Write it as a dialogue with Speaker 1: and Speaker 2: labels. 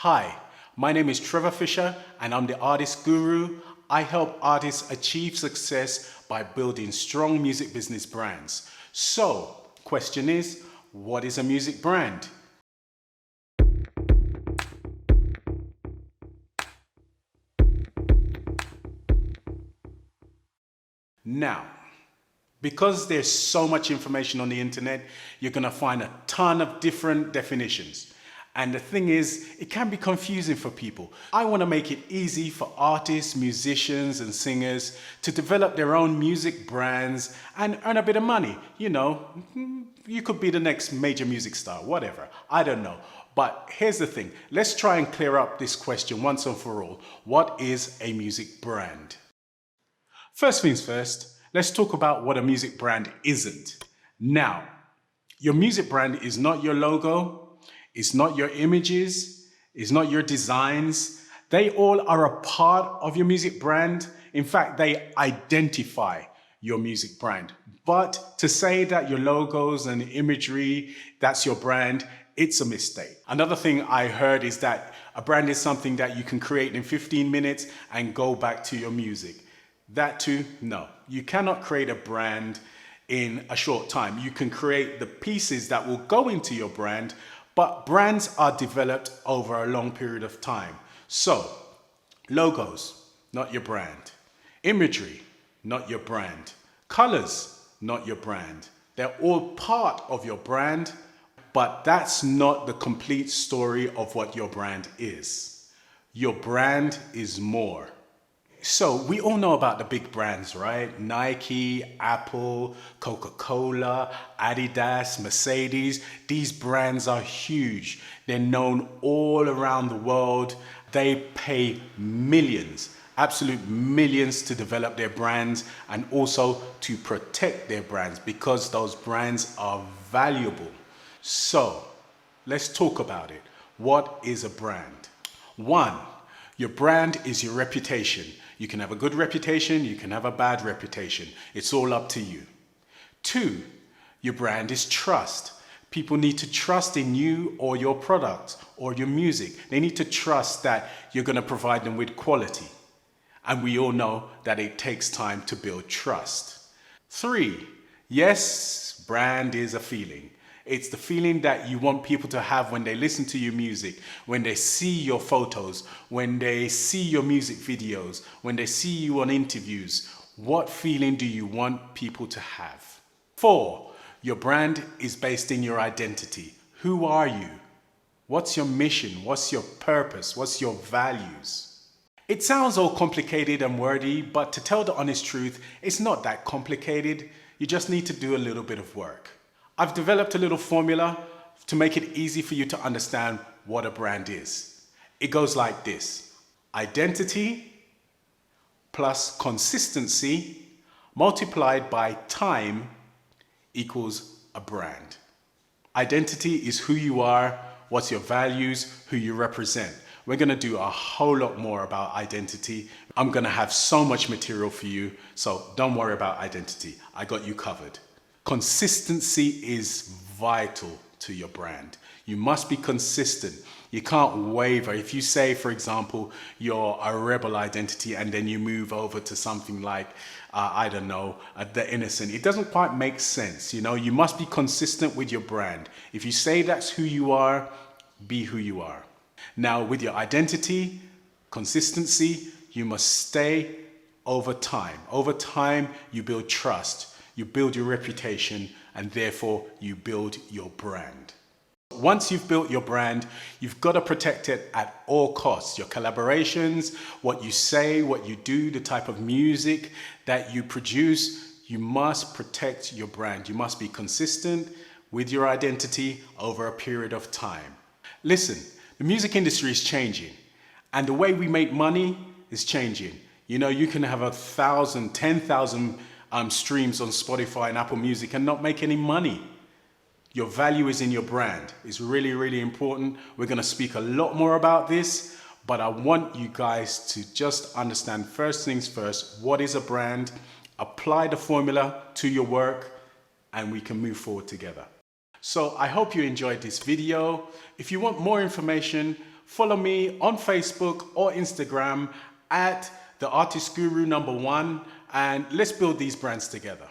Speaker 1: Hi, my name is Trevor Fisher and I'm the Artist Guru. I help artists achieve success by building strong music business brands. So, question is, what is a music brand? Now, because there's so much information on the internet, you're going to find a ton of different definitions. And the thing is, it can be confusing for people. I want to make it easy for artists, musicians, and singers to develop their own music brands and earn a bit of money. You know, you could be the next major music star, whatever. I don't know. But here's the thing. Let's try and clear up this question once and for all. What is a music brand? First things first, let's talk about what a music brand isn't. Now, your music brand is not your logo, it's not your images, it's not your designs. They all are a part of your music brand. In fact, they identify your music brand. But to say that your logos and imagery, that's your brand, it's a mistake. Another thing I heard is that a brand is something that you can create in 15 minutes and go back to your music. That too, no. You cannot create a brand in a short time. You can create the pieces that will go into your brand, but brands are developed over a long period of time. So, logos, not your brand. Imagery, not your brand. Colors, not your brand. They're all part of your brand, but that's not the complete story of what your brand is. Your brand is more. So we all know about the big brands, right? Nike, Apple, Coca-Cola, Adidas, Mercedes. These brands are huge. They're known all around the world. They pay millions, absolute millions to develop their brands and also to protect their brands because those brands are valuable. So let's talk about it. What is a brand? One, your brand is your reputation. You can have a good reputation, you can have a bad reputation. It's all up to you. Two, your brand is trust. People need to trust in you or your product or your music. They need to trust that you're going to provide them with quality. And we all know that it takes time to build trust. Three, yes, brand is a feeling. It's the feeling that you want people to have when they listen to your music, when they see your photos, when they see your music videos, when they see you on interviews. What feeling do you want people to have? Four, your brand is based in your identity. Who are you? What's your mission? What's your purpose? What's your values? It sounds all complicated and wordy, but to tell the honest truth, it's not that complicated. You just need to do a little bit of work. I've developed a little formula to make it easy for you to understand what a brand is. It goes like this: identity plus consistency multiplied by time equals a brand. Identity is who you are, what's your values, who you represent. We're going to do a whole lot more about identity. I'm going to have so much material for you, so don't worry about identity. I got you covered. Consistency is vital to your brand. You must be consistent. You can't waver. If you say, for example, you're a rebel identity and then you move over to something like, I don't know, the innocent, it doesn't quite make sense. You know, you must be consistent with your brand. If you say that's who you are, be who you are. Now, with your identity, consistency, you must stay over time. Over time, you build trust. You build your reputation, and therefore you build your brand. Once you've built your brand, you've got to protect it at all costs. Your collaborations, what you say, what you do, the type of music that you produce, you must protect your brand. You must be consistent with your identity over a period of time. Listen, the music industry is changing, and the way we make money is changing. You know, you can have 1,000, 10,000 streams on Spotify and Apple Music and not make any money. Your value is in your brand. It's really, really important. We're going to speak a lot more about this, but I want you guys to just understand first things first, what is a brand? Apply the formula to your work and we can move forward together. So I hope you enjoyed this video. If you want more information, follow me on Facebook or Instagram at the Artist Guru #1, and let's build these brands together.